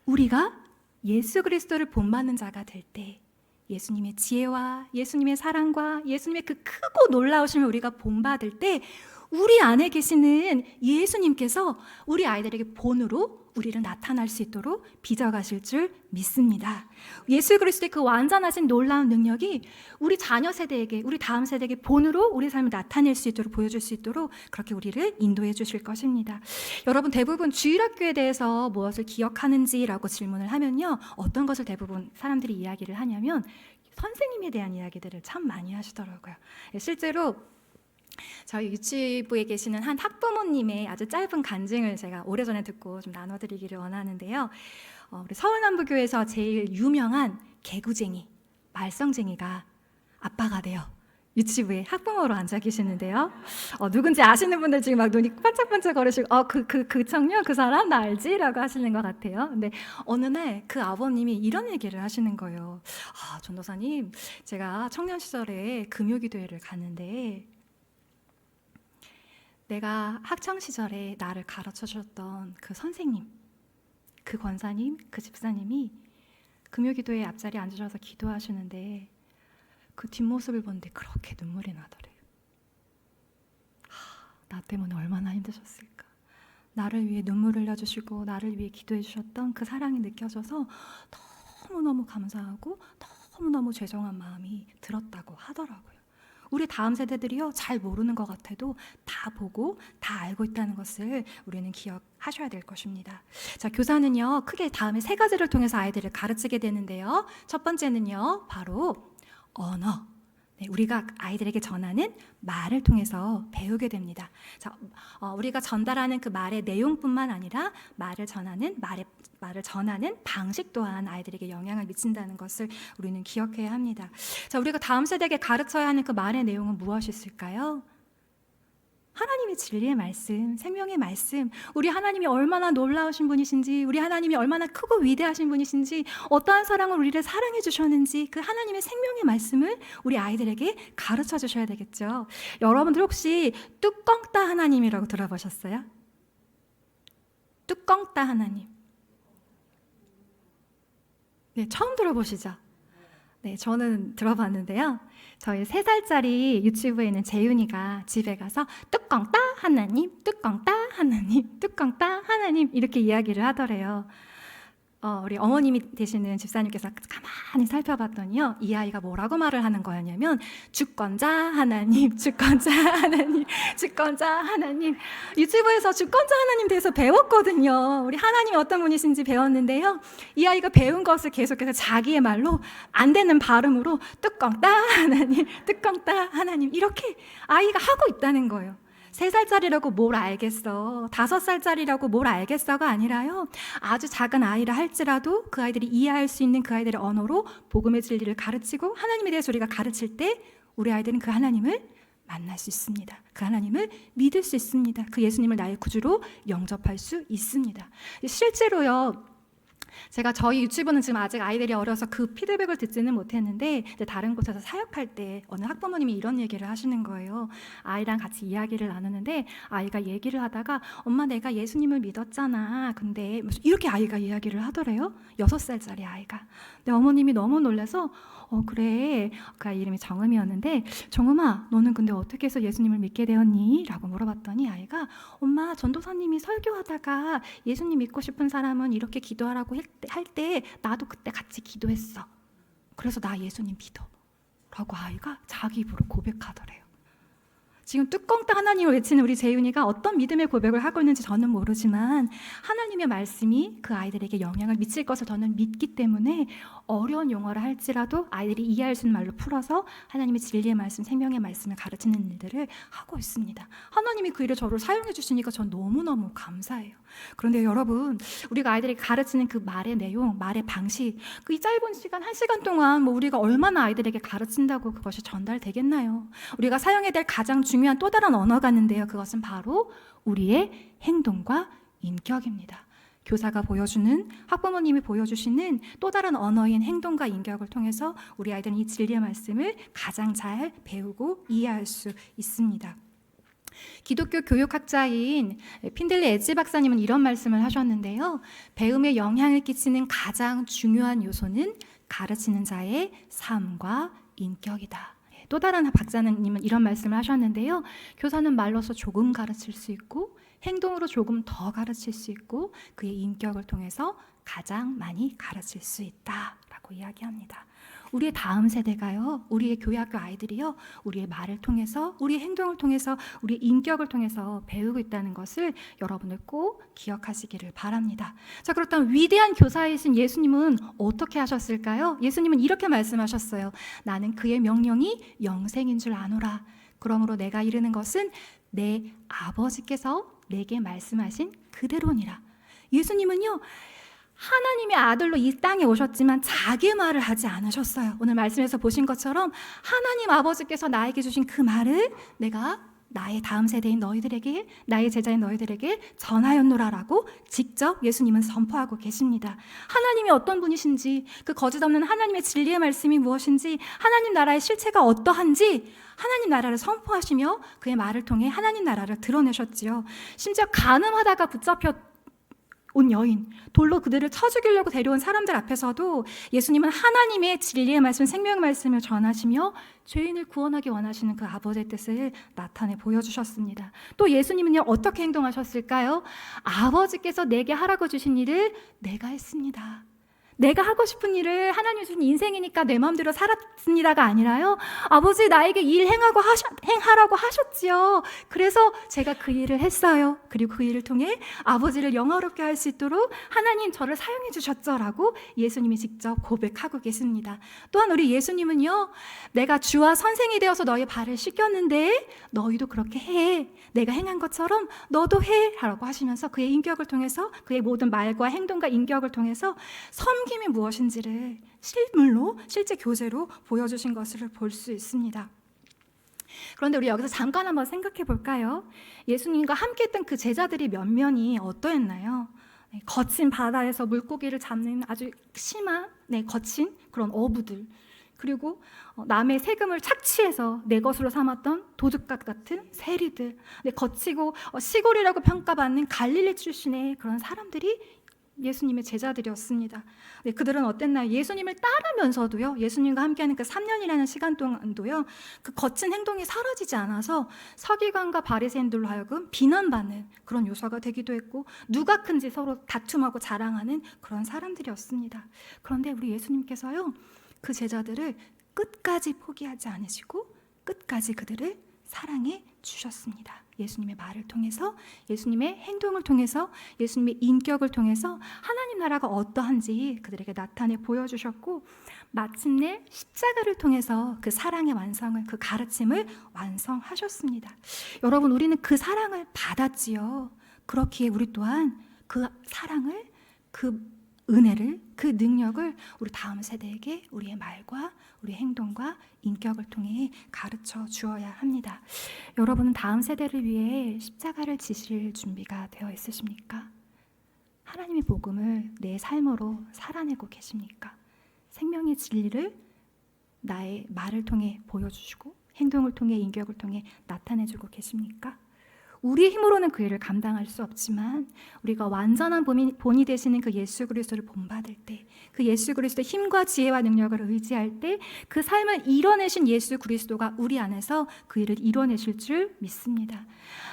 우리가 예수 그리스도를 본받는 자가 될 때 예수님의 지혜와 예수님의 사랑과 예수님의 그 크고 놀라우심을 우리가 본받을 때 우리 안에 계시는 예수님께서 우리 아이들에게 본으로 우리를 나타날 수 있도록 빚어가실 줄 믿습니다. 예수 그리스도의 그 완전하신 놀라운 능력이 우리 자녀 세대에게, 우리 다음 세대에게 본으로 우리 삶을 나타낼 수 있도록, 보여줄 수 있도록 그렇게 우리를 인도해 주실 것입니다. 여러분, 대부분 주일학교에 대해서 무엇을 기억하는지라고 질문을 하면요, 어떤 것을 대부분 사람들이 이야기를 하냐면 선생님에 대한 이야기들을 참 많이 하시더라고요. 실제로 저희 유치부에 계시는 한 학부모님의 아주 짧은 간증을 제가 오래전에 듣고 좀 나눠드리기를 원하는데요. 우리 서울남부교에서 제일 유명한 개구쟁이, 말썽쟁이가 아빠가 돼요. 유치부에 학부모로 앉아 계시는데요. 누군지 아시는 분들 지금 막 눈이 반짝반짝 거리시고 그 청년 그 사람 나 알지? 라고 하시는 것 같아요. 근데 어느 날 그 아버님이 이런 얘기를 하시는 거예요. 전도사님, 제가 청년 시절에 금요기도회를 갔는데 내가 학창 시절에 나를 가르쳐 주셨던 그 선생님, 그 권사님, 그 집사님이 금요기도회 앞자리에 앉으셔서 기도하시는데 그 뒷모습을 보는데 그렇게 눈물이 나더래요. 나 때문에 얼마나 힘드셨을까. 나를 위해 눈물을 흘려주시고 나를 위해 기도해 주셨던 그 사랑이 느껴져서 너무너무 감사하고 너무너무 죄송한 마음이 들었다고 하더라고요. 우리 다음 세대들이요, 잘 모르는 것 같아도 다 보고 다 알고 있다는 것을 우리는 기억하셔야 될 것입니다. 자, 교사는요, 크게 다음에 3가지를 통해서 아이들을 가르치게 되는데요. 첫 번째는요, 바로 언어. 우리가 아이들에게 전하는 말을 통해서 배우게 됩니다. 자, 우리가 전달하는 그 말의 내용뿐만 아니라 말을 전하는 방식 또한 아이들에게 영향을 미친다는 것을 우리는 기억해야 합니다. 자, 우리가 다음 세대에게 가르쳐야 하는 그 말의 내용은 무엇이 있을까요? 하나님의 진리의 말씀, 생명의 말씀, 우리 하나님이 얼마나 놀라우신 분이신지, 우리 하나님이 얼마나 크고 위대하신 분이신지, 어떠한 사랑으로 우리를 사랑해 주셨는지 그 하나님의 생명의 말씀을 우리 아이들에게 가르쳐 주셔야 되겠죠. 여러분들 혹시 뚜껑 따 하나님이라고 들어보셨어요? 뚜껑 따 하나님. 네, 처음 들어보시죠? 네, 저는 들어봤는데요. 저희 3살짜리 유치부에 있는 재윤이가 집에 가서 뚜껑 따 하나님, 뚜껑 따 하나님, 뚜껑 따 하나님 이렇게 이야기를 하더래요. 우리 어머님이 되시는 집사님께서 가만히 살펴봤더니요, 이 아이가 뭐라고 말을 하는 거였냐면 주권자 하나님, 주권자 하나님, 주권자 하나님. 유치부에서 주권자 하나님 대해서 배웠거든요. 우리 하나님이 어떤 분이신지 배웠는데요, 이 아이가 배운 것을 계속해서 자기의 말로 안 되는 발음으로 뚜껑 따 하나님, 뚜껑 따 하나님 이렇게 아이가 하고 있다는 거예요. 3살짜리라고 뭘 알겠어, 5살짜리라고 뭘 알겠어가 아니라요, 아주 작은 아이라 할지라도 그 아이들이 이해할 수 있는 그 아이들의 언어로 복음의 진리를 가르치고 하나님에 대해서 우리가 가르칠 때 우리 아이들은 그 하나님을 만날 수 있습니다. 그 하나님을 믿을 수 있습니다. 그 예수님을 나의 구주로 영접할 수 있습니다. 실제로요, 제가 저희 유치부는 지금 아직 아이들이 어려서 그 피드백을 듣지는 못했는데 다른 곳에서 사역할 때 어느 학부모님이 이런 얘기를 하시는 거예요. 아이랑 같이 이야기를 나누는데 아이가 얘기를 하다가 엄마 내가 예수님을 믿었잖아. 근데 이렇게 아이가 이야기를 하더래요. 6살짜리 아이가. 근데 어머님이 너무 놀라서 그래. 그 아이 이름이 정음이었는데 정음아 너는 근데 어떻게 해서 예수님을 믿게 되었니? 라고 물어봤더니 아이가 엄마 전도사님이 설교하다가 예수님 믿고 싶은 사람은 이렇게 기도하라고 할 때 나도 그때 같이 기도했어. 그래서 나 예수님 믿어. 라고 아이가 자기 입으로 고백하더래요. 지금 뚜껑 따 하나님을 외치는 우리 재윤이가 어떤 믿음의 고백을 하고 있는지 저는 모르지만 하나님의 말씀이 그 아이들에게 영향을 미칠 것을 저는 믿기 때문에 어려운 용어를 할지라도 아이들이 이해할 수 있는 말로 풀어서 하나님의 진리의 말씀, 생명의 말씀을 가르치는 일들을 하고 있습니다. 하나님이 그 일을 저를 사용해 주시니까 전 너무너무 감사해요. 그런데 여러분, 우리가 아이들에게 가르치는 그 말의 내용, 말의 방식, 그 이 짧은 시간, 1시간 동안 우리가 얼마나 아이들에게 가르친다고 그것이 전달되겠나요? 우리가 사용해야 될 가장 중요한 또 다른 언어가 있는데요. 그것은 바로 우리의 행동과 인격입니다. 교사가 보여주는, 학부모님이 보여주시는 또 다른 언어인 행동과 인격을 통해서 우리 아이들은 이 진리의 말씀을 가장 잘 배우고 이해할 수 있습니다. 기독교 교육학자인 핀들리 엣지 박사님은 이런 말씀을 하셨는데요. 배움에 영향을 끼치는 가장 중요한 요소는 가르치는 자의 삶과 인격이다. 또 다른 박사님은 이런 말씀을 하셨는데요. 교사는 말로서 조금 가르칠 수 있고 행동으로 조금 더 가르칠 수 있고 그의 인격을 통해서 가장 많이 가르칠 수 있다라고 이야기합니다. 우리의 다음 세대가요, 우리의 교회학교 아이들이요, 우리의 말을 통해서, 우리의 행동을 통해서, 우리의 인격을 통해서 배우고 있다는 것을 여러분들 꼭 기억하시기를 바랍니다. 자, 그렇다면 위대한 교사이신 예수님은 어떻게 하셨을까요? 예수님은 이렇게 말씀하셨어요. 나는 그의 명령이 영생인 줄 아노라. 그러므로 내가 이르는 것은 내 아버지께서 내게 말씀하신 그대로니라. 예수님은요, 하나님의 아들로 이 땅에 오셨지만 자기 말을 하지 않으셨어요. 오늘 말씀에서 보신 것처럼 하나님 아버지께서 나에게 주신 그 말을 내가 나의 다음 세대인 너희들에게, 나의 제자인 너희들에게 전하였노라라고 직접 예수님은 선포하고 계십니다. 하나님이 어떤 분이신지, 그 거짓 없는 하나님의 진리의 말씀이 무엇인지, 하나님 나라의 실체가 어떠한지 하나님 나라를 선포하시며 그의 말을 통해 하나님 나라를 드러내셨지요. 심지어 간음하다가 붙잡혀 온 여인, 돌로 그들을 쳐 죽이려고 데려온 사람들 앞에서도 예수님은 하나님의 진리의 말씀, 생명의 말씀을 전하시며 죄인을 구원하기 원하시는 그 아버지의 뜻을 나타내 보여주셨습니다. 또 예수님은요, 어떻게 행동하셨을까요? 아버지께서 내게 하라고 주신 일을 내가 했습니다. 내가 하고 싶은 일을, 하나님 주신 인생이니까 내 마음대로 살았습니다가 아니라요, 아버지 나에게 일 행하라고 하셨지요. 그래서 제가 그 일을 했어요. 그리고 그 일을 통해 아버지를 영화롭게 할 수 있도록 하나님 저를 사용해 주셨죠 라고 예수님이 직접 고백하고 계십니다. 또한 우리 예수님은요, 내가 주와 선생이 되어서 너희 발을 씻겼는데 너희도 그렇게 해, 내가 행한 것처럼 너도 해 라고 하시면서 그의 인격을 통해서, 그의 모든 말과 행동과 인격을 통해서 섬김이 무엇인지를 실물로, 실제 교제로 보여주신 것을 볼 수 있습니다. 그런데 우리 여기서 잠깐 한번 생각해 볼까요? 예수님과 함께 했던 그 제자들이 면면이 어떠했나요? 거친 바다에서 물고기를 잡는 아주 심한, 거친 그런 어부들, 그리고 남의 세금을 착취해서 내 것으로 삼았던 도둑같 같은 세리들, 거치고 시골이라고 평가받는 갈릴리 출신의 그런 사람들이 예수님의 제자들이었습니다. 그들은 어땠나요? 예수님을 따르면서도요, 예수님과 함께하는 그 3년이라는 시간 동안도요, 그 거친 행동이 사라지지 않아서 서기관과 바리새인들로 하여금 비난받는 그런 요소가 되기도 했고, 누가 큰지 서로 다툼하고 자랑하는 그런 사람들이었습니다. 그런데 우리 예수님께서요, 그 제자들을 끝까지 포기하지 않으시고 끝까지 그들을 사랑해 주셨습니다. 예수님의 말을 통해서, 예수님의 행동을 통해서, 예수님의 인격을 통해서 하나님 나라가 어떠한지 그들에게 나타내 보여주셨고, 마침내 십자가를 통해서 그 사랑의 완성을, 그 가르침을 완성하셨습니다. 여러분, 우리는 그 사랑을 받았지요. 그렇기에 우리 또한 그 사랑을, 그 은혜를, 그 능력을 우리 다음 세대에게 우리의 말과 우리 행동과 인격을 통해 가르쳐 주어야 합니다. 여러분은 다음 세대를 위해 십자가를 지실 준비가 되어 있으십니까? 하나님의 복음을 내 삶으로 살아내고 계십니까? 생명의 진리를 나의 말을 통해 보여주시고 행동을 통해, 인격을 통해 나타내주고 계십니까? 우리의 힘으로는 그 일을 감당할 수 없지만 우리가 완전한 본이 되시는 그 예수 그리스도를 본받을 때, 그 예수 그리스도의 힘과 지혜와 능력을 의지할 때 그 삶을 이뤄내신 예수 그리스도가 우리 안에서 그 일을 이뤄내실 줄 믿습니다.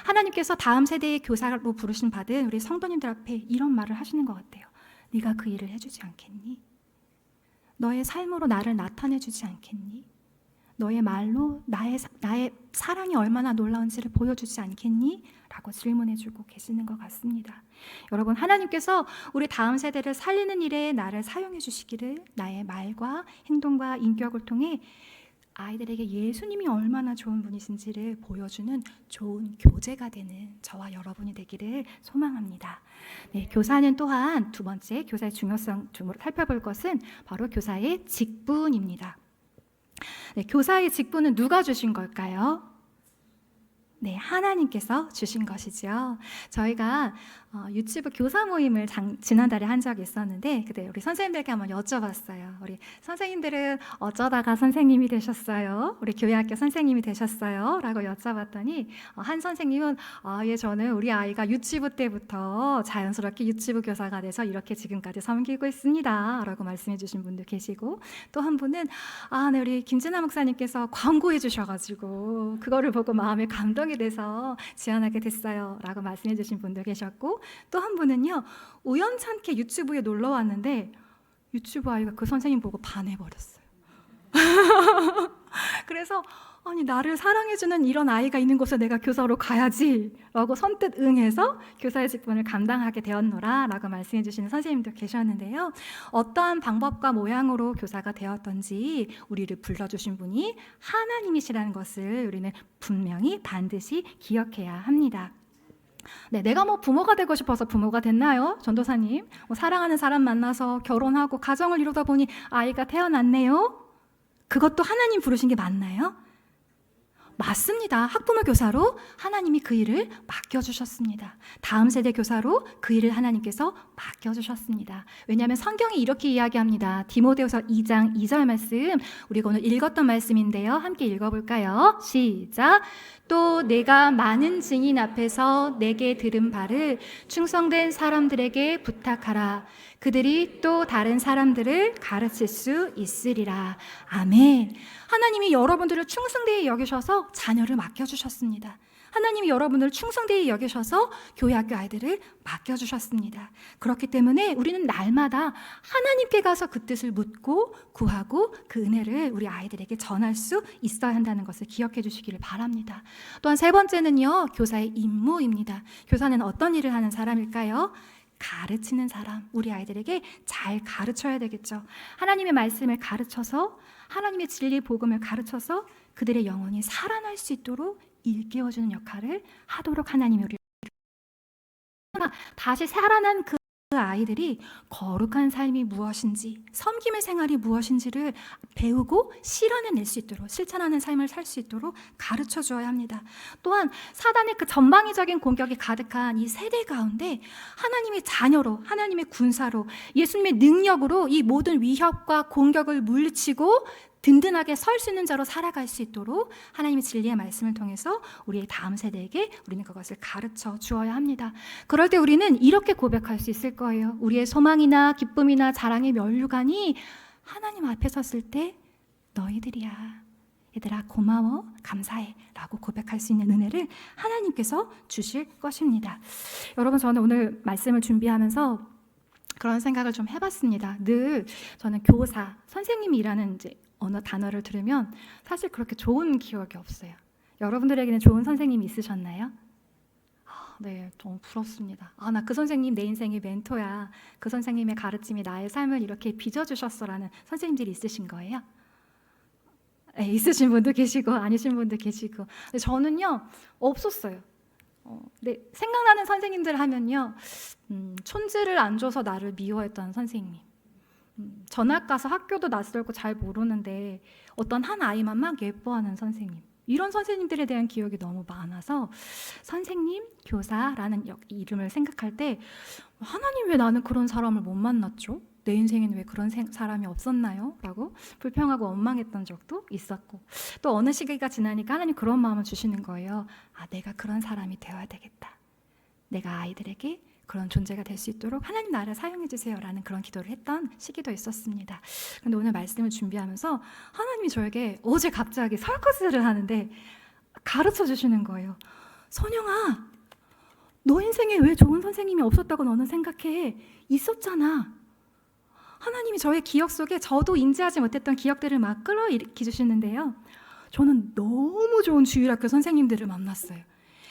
하나님께서 다음 세대의 교사로 부르신 받은 우리 성도님들 앞에 이런 말을 하시는 것 같아요. 네가 그 일을 해주지 않겠니? 너의 삶으로 나를 나타내주지 않겠니? 너의 말로 나의 사랑이 얼마나 놀라운지를 보여주지 않겠니? 라고 질문해주고 계시는 것 같습니다. 여러분, 하나님께서 우리 다음 세대를 살리는 일에 나를 사용해 주시기를, 나의 말과 행동과 인격을 통해 아이들에게 예수님이 얼마나 좋은 분이신지를 보여주는 좋은 교재가 되는 저와 여러분이 되기를 소망합니다. 교사는 또한 두 번째 교사의 중요성 중으로 살펴볼 것은 바로 교사의 직분입니다. 교사의 직분은 누가 주신 걸까요? 하나님께서 주신 것이죠. 저희가 유치부 교사 모임을 지난달에 한 적이 있었는데, 그때 우리 선생님들께 한번 여쭤봤어요. 우리 선생님들은 어쩌다가 선생님이 되셨어요? 우리 교회학교 선생님이 되셨어요? 라고 여쭤봤더니 한 선생님은 저는 우리 아이가 유치부 때부터 자연스럽게 유치부 교사가 돼서 이렇게 지금까지 섬기고 있습니다 라고 말씀해 주신 분도 계시고, 또 한 분은 우리 김진아 목사님께서 광고해 주셔가지고 그거를 보고 마음에 감동이 돼서 지원하게 됐어요 라고 말씀해 주신 분도 계셨고, 또 한 분은요, 우연찮게 유치부에 놀러 왔는데 유치부 아이가 그 선생님 보고 반해버렸어요. 그래서 나를 사랑해주는 이런 아이가 있는 곳에 내가 교사로 가야지 라고 선뜻 응해서 교사의 직분을 감당하게 되었노라 라고 말씀해 주시는 선생님도 계셨는데요. 어떠한 방법과 모양으로 교사가 되었던지 우리를 불러주신 분이 하나님이시라는 것을 우리는 분명히 반드시 기억해야 합니다. 네, 내가 뭐 부모가 되고 싶어서 부모가 됐나요? 전도사님. 뭐 사랑하는 사람 만나서 결혼하고 가정을 이루다 보니 아이가 태어났네요. 그것도 하나님 부르신 게 맞나요? 맞습니다. 학부모 교사로 하나님이 그 일을 맡겨주셨습니다. 다음 세대 교사로 그 일을 하나님께서 맡겨주셨습니다. 왜냐하면 성경이 이렇게 이야기합니다. 디모데후서 2장 2절 말씀, 우리가 오늘 읽었던 말씀인데요. 함께 읽어볼까요? 시작! 또 내가 많은 증인 앞에서 내게 들은 바를 충성된 사람들에게 부탁하라. 그들이 또 다른 사람들을 가르칠 수 있으리라. 아멘. 하나님이 여러분들을 충성되이 여기셔서 자녀를 맡겨주셨습니다. 하나님이 여러분을 충성되이 여기셔서 교회 학교 아이들을 맡겨주셨습니다. 그렇기 때문에 우리는 날마다 하나님께 가서 그 뜻을 묻고 구하고 그 은혜를 우리 아이들에게 전할 수 있어야 한다는 것을 기억해 주시기를 바랍니다. 또한 세 번째는요, 교사의 임무입니다. 교사는 어떤 일을 하는 사람일까요? 가르치는 사람, 우리 아이들에게 잘 가르쳐야 되겠죠. 하나님의 말씀을 가르쳐서, 하나님의 진리 복음을 가르쳐서 그들의 영혼이 살아날 수 있도록 일깨워주는 역할을 하도록 하나님이 우리를 다시 살아난 그 아이들이 거룩한 삶이 무엇인지, 섬김의 생활이 무엇인지를 배우고 실현해낼 수 있도록, 실천하는 삶을 살 수 있도록 가르쳐 주어야 합니다. 또한 사단의 그 전방위적인 공격이 가득한 이 세대 가운데 하나님의 자녀로, 하나님의 군사로, 예수님의 능력으로 이 모든 위협과 공격을 물리치고 든든하게 설 수 있는 자로 살아갈 수 있도록 하나님의 진리의 말씀을 통해서 우리의 다음 세대에게 우리는 그것을 가르쳐 주어야 합니다. 그럴 때 우리는 이렇게 고백할 수 있을 거예요. 우리의 소망이나 기쁨이나 자랑의 면류관이 하나님 앞에 섰을 때 너희들이야. 얘들아 고마워, 감사해 라고 고백할 수 있는 은혜를 하나님께서 주실 것입니다. 여러분, 저는 오늘 말씀을 준비하면서 그런 생각을 좀 해봤습니다. 늘 저는 교사, 선생님이라는 이제 어느 단어를 들으면 사실 그렇게 좋은 기억이 없어요. 여러분들에게는 좋은 선생님이 있으셨나요? 네, 너무 부럽습니다. 나 그 선생님 내 인생의 멘토야. 그 선생님의 가르침이 나의 삶을 이렇게 빚어주셨어라는 선생님들이 있으신 거예요? 네, 있으신 분도 계시고 아니신 분도 계시고. 근데 저는요, 없었어요. 네, 생각나는 선생님들 하면요, 촌지를 안 줘서 나를 미워했던 선생님, 전학 가서 학교도 낯설고 잘 모르는데 어떤 한 아이만 막 예뻐하는 선생님, 이런 선생님들에 대한 기억이 너무 많아서 선생님, 교사라는 이름을 생각할 때 하나님 왜 나는 그런 사람을 못 만났죠? 내 인생에는 왜 그런 사람이 없었나요? 라고 불평하고 원망했던 적도 있었고, 또 어느 시기가 지나니까 하나님 그런 마음을 주시는 거예요. 내가 그런 사람이 되어야 되겠다. 내가 아이들에게 그런 존재가 될 수 있도록 하나님 나를 사용해 주세요 라는 그런 기도를 했던 시기도 있었습니다. 그런데 오늘 말씀을 준비하면서 하나님이 저에게 어제 갑자기 설거지를 하는데 가르쳐 주시는 거예요. 선영아, 너 인생에 왜 좋은 선생님이 없었다고 너는 생각해? 있었잖아. 하나님이 저의 기억 속에 저도 인지하지 못했던 기억들을 막 끌어일으켜 주시는데요, 저는 너무 좋은 주일학교 선생님들을 만났어요.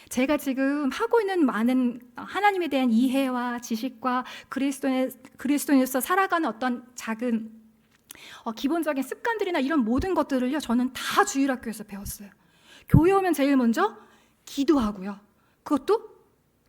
제가 지금 하고 있는 많은 하나님에 대한 이해와 지식과 그리스도인으로서 살아가는 어떤 작은 기본적인 습관들이나 이런 모든 것들을요, 저는 다 주일학교에서 배웠어요. 교회 오면 제일 먼저 기도하고요, 그것도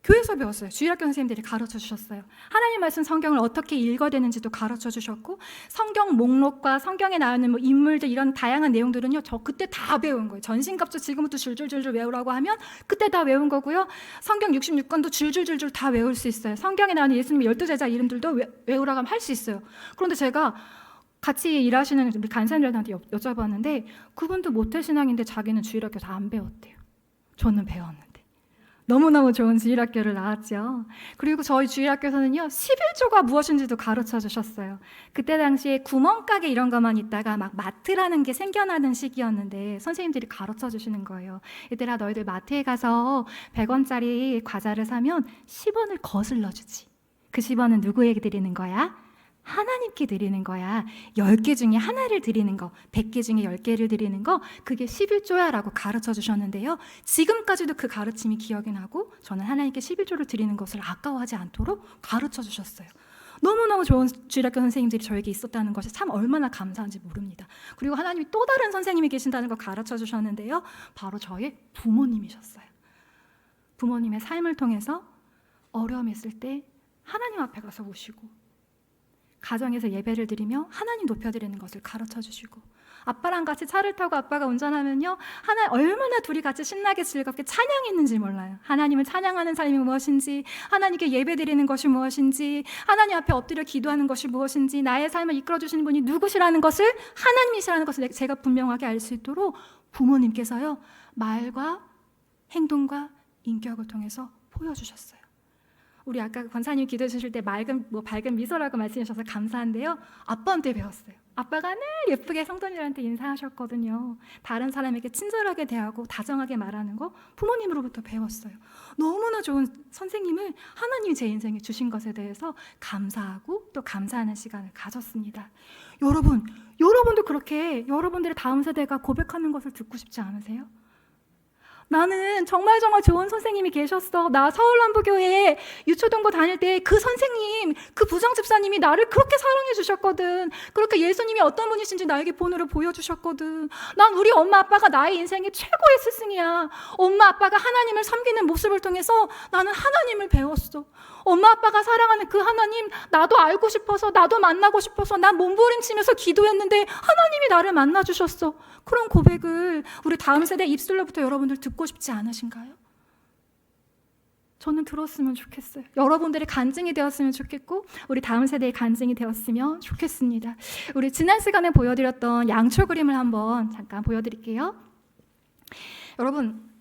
교회에서 배웠어요. 주일학교 선생님들이 가르쳐 주셨어요. 하나님 말씀 성경을 어떻게 읽어야 되는지도 가르쳐 주셨고, 성경 목록과 성경에 나오는 뭐 인물들 이런 다양한 내용들은요, 저 그때 다 배운 거예요. 전신갑주 지금부터 줄줄줄줄 외우라고 하면 그때 다 외운 거고요. 성경 66권도 줄줄줄줄 다 외울 수 있어요. 성경에 나오는 예수님의 12제자 이름들도 외우라고 하면 할 수 있어요. 그런데 제가 같이 일하시는 우리 간사님들한테 여쭤봤는데 그분도 모태신앙인데 자기는 주일학교 다 안 배웠대요. 저는 배웠는데. 너무너무 좋은 주일학교를 나왔죠. 그리고 저희 주일학교에서는요, 11조가 무엇인지도 가르쳐 주셨어요. 그때 당시에 구멍가게 이런 것만 있다가 막 마트라는 게 생겨나는 시기였는데 선생님들이 가르쳐 주시는 거예요. 얘들아, 너희들 마트에 가서 100원짜리 과자를 사면 10원을 거슬러 주지. 그 10원은 누구에게 드리는 거야? 하나님께 드리는 거야. 10개 중에 하나를 드리는 거, 100개 중에 10개를 드리는 거, 그게 11조야 라고 가르쳐 주셨는데요, 지금까지도 그 가르침이 기억이 나고 저는 하나님께 11조를 드리는 것을 아까워하지 않도록 가르쳐 주셨어요. 너무너무 좋은 주일학교 선생님들이 저에게 있었다는 것이 참 얼마나 감사한지 모릅니다. 그리고 하나님이 또 다른 선생님이 계신다는 걸 가르쳐 주셨는데요, 바로 저의 부모님이셨어요. 부모님의 삶을 통해서 어려움이 있을 때 하나님 앞에 가서 오시고, 가정에서 예배를 드리며 하나님 높여드리는 것을 가르쳐 주시고, 아빠랑 같이 차를 타고 아빠가 운전하면요, 얼마나 둘이 같이 신나게 즐겁게 찬양했는지 몰라요. 하나님을 찬양하는 삶이 무엇인지, 하나님께 예배드리는 것이 무엇인지, 하나님 앞에 엎드려 기도하는 것이 무엇인지, 나의 삶을 이끌어주시는 분이 누구시라는 것을, 하나님이시라는 것을 제가 분명하게 알 수 있도록 부모님께서요, 말과 행동과 인격을 통해서 보여주셨어요. 우리 아까 권사님 기도해 주실 때 밝은 미소라고 말씀해 주셔서 감사한데요, 아빠한테 배웠어요. 아빠가 늘 예쁘게 성도님들한테 인사하셨거든요. 다른 사람에게 친절하게 대하고 다정하게 말하는 거 부모님으로부터 배웠어요. 너무나 좋은 선생님을 하나님이 제 인생에 주신 것에 대해서 감사하고 또 감사하는 시간을 가졌습니다. 여러분도 그렇게 여러분들의 다음 세대가 고백하는 것을 듣고 싶지 않으세요? 나는 정말 좋은 선생님이 계셨어. 나 서울남부교회 유초동부 다닐 때 그 선생님, 그 부장집사님이 나를 그렇게 사랑해 주셨거든. 그렇게 예수님이 어떤 분이신지 나에게 본으로 보여주셨거든. 난 우리 엄마 아빠가 나의 인생의 최고의 스승이야. 엄마 아빠가 하나님을 섬기는 모습을 통해서 나는 하나님을 배웠어. 엄마 아빠가 사랑하는 그 하나님, 나도 알고 싶어서, 나도 만나고 싶어서 난 몸부림치면서 기도했는데 하나님이 나를 만나주셨어. 그런 고백을 우리 다음 세대 입술로부터 여러분들 듣고 싶지 않으신가요? 저는 들었으면 좋겠어요. 여러분들의 간증이 되었으면 좋겠고, 우리 다음 세대의 간증이 되었으면 좋겠습니다. 우리 지난 시간에 보여드렸던 양초 그림을 한번 잠깐 보여드릴게요. 여러분,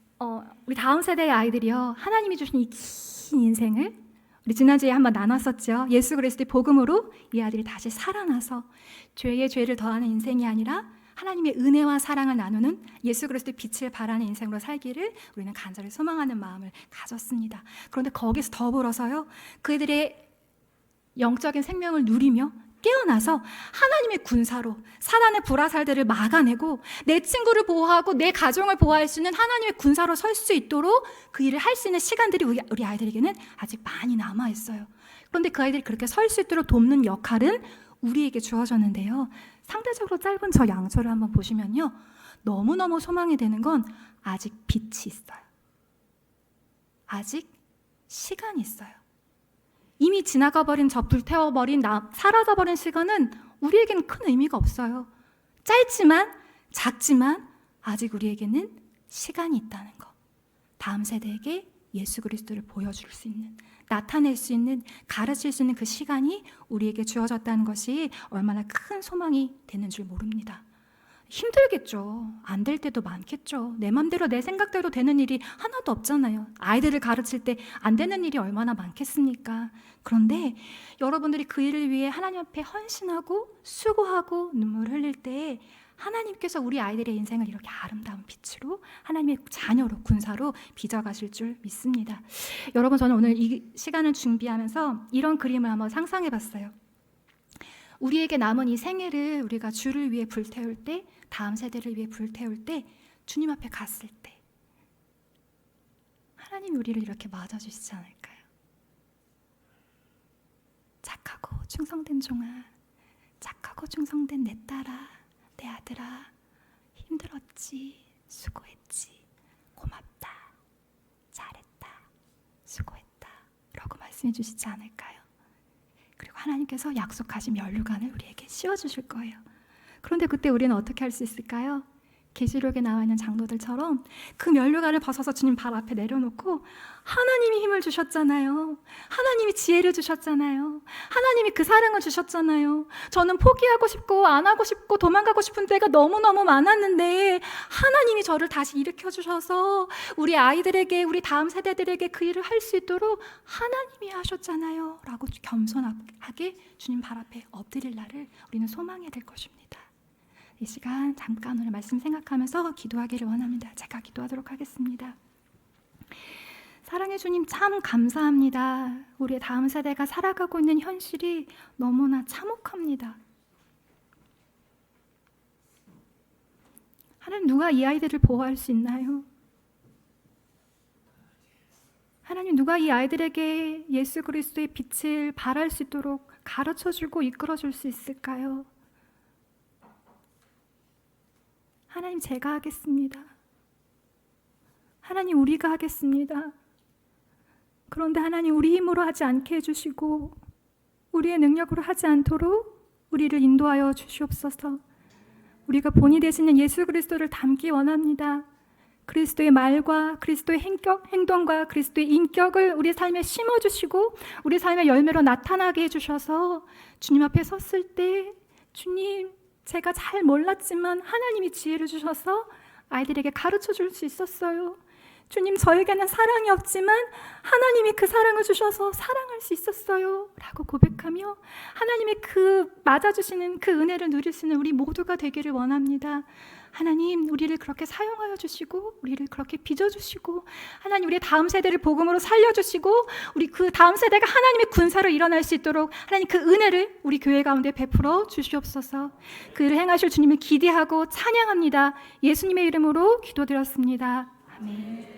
우리 다음 세대의 아이들이요, 하나님이 주신 이 긴 인생을 우리 지난주에 한번 나눴었죠. 예수 그리스도의 복음으로 이 아들이 다시 살아나서 죄의 죄를 더하는 인생이 아니라 하나님의 은혜와 사랑을 나누는 예수 그리스도의 빛을 발하는 인생으로 살기를 우리는 간절히 소망하는 마음을 가졌습니다. 그런데 거기서 더불어서요, 그들의 영적인 생명을 누리며 깨어나서 하나님의 군사로 사단의 불화살들을 막아내고 내 친구를 보호하고 내 가정을 보호할 수 있는 하나님의 군사로 설 수 있도록 그 일을 할 수 있는 시간들이 우리 아이들에게는 아직 많이 남아있어요. 그런데 그 아이들이 그렇게 설 수 있도록 돕는 역할은 우리에게 주어졌는데요, 상대적으로 짧은 저 양초를 한번 보시면요, 너무너무 소망이 되는 건 아직 빛이 있어요. 아직 시간이 있어요. 이미 지나가버린 저 불태워버린 사라져버린 시간은 우리에게는 큰 의미가 없어요. 짧지만 작지만 아직 우리에게는 시간이 있다는 것. 다음 세대에게 예수 그리스도를 보여줄 수 있는, 나타낼 수 있는, 가르칠 수 있는 그 시간이 우리에게 주어졌다는 것이 얼마나 큰 소망이 되는 줄 모릅니다. 힘들겠죠. 안 될 때도 많겠죠. 내 맘대로 내 생각대로 되는 일이 하나도 없잖아요. 아이들을 가르칠 때 안 되는 일이 얼마나 많겠습니까? 그런데 여러분들이 그 일을 위해 하나님 앞에 헌신하고 수고하고 눈물 흘릴 때 하나님께서 우리 아이들의 인생을 이렇게 아름다운 빛으로, 하나님의 자녀로, 군사로 빚어가실 줄 믿습니다. 여러분, 저는 오늘 이 시간을 준비하면서 이런 그림을 한번 상상해 봤어요. 우리에게 남은 이 생애를 우리가 주를 위해 불태울 때, 다음 세대를 위해 불태울 때, 주님 앞에 갔을 때 하나님이 우리를 이렇게 맞아주시지 않을까요? 착하고 충성된 종아, 착하고 충성된 내 딸아, 내 아들아, 힘들었지, 수고했지, 고맙다, 잘했다, 수고했다 라고 말씀해 주시지 않을까요? 그리고 하나님께서 약속하신 면류관을 우리에게 씌워주실 거예요. 그런데 그때 우리는 어떻게 할 수 있을까요? 계시록에 나와 있는 장로들처럼 그 면류관을 벗어서 주님 발 앞에 내려놓고, 하나님이 힘을 주셨잖아요. 하나님이 지혜를 주셨잖아요. 하나님이 그 사랑을 주셨잖아요. 저는 포기하고 싶고 안 하고 싶고 도망가고 싶은 때가 너무너무 많았는데 하나님이 저를 다시 일으켜주셔서 우리 아이들에게, 우리 다음 세대들에게 그 일을 할 수 있도록 하나님이 하셨잖아요 라고 겸손하게 주님 발 앞에 엎드릴 날을 우리는 소망해야 될 것입니다. 이 시간 잠깐 오늘 말씀 생각하면서 기도하기를 원합니다. 제가 기도하도록 하겠습니다. 사랑해 주님, 참 감사합니다. 우리의 다음 세대가 살아가고 있는 현실이 너무나 참혹합니다. 하나님, 누가 이 아이들을 보호할 수 있나요? 하나님, 누가 이 아이들에게 예수 그리스도의 빛을 발할 수 있도록 가르쳐주고 이끌어줄 수 있을까요? 하나님, 제가 하겠습니다. 하나님, 우리가 하겠습니다. 그런데 하나님, 우리 힘으로 하지 않게 해주시고 우리의 능력으로 하지 않도록 우리를 인도하여 주시옵소서. 우리가 본이 되시는 예수 그리스도를 닮기 원합니다. 그리스도의 말과 그리스도의 행동과 그리스도의 인격을 우리 삶에 심어주시고 우리 삶의 열매로 나타나게 해주셔서 주님 앞에 섰을 때, 주님, 제가 잘 몰랐지만 하나님이 지혜를 주셔서 아이들에게 가르쳐 줄 수 있었어요. 주님, 저에게는 사랑이 없지만 하나님이 그 사랑을 주셔서 사랑할 수 있었어요 라고 고백하며 하나님의 그 맞아주시는 그 은혜를 누릴 수 있는 우리 모두가 되기를 원합니다. 하나님, 우리를 그렇게 사용하여 주시고 우리를 그렇게 빚어주시고 하나님, 우리의 다음 세대를 복음으로 살려주시고 우리 그 다음 세대가 하나님의 군사로 일어날 수 있도록 하나님 그 은혜를 우리 교회 가운데 베풀어 주시옵소서. 그 일을 행하실 주님을 기대하고 찬양합니다. 예수님의 이름으로 기도드렸습니다. 아멘.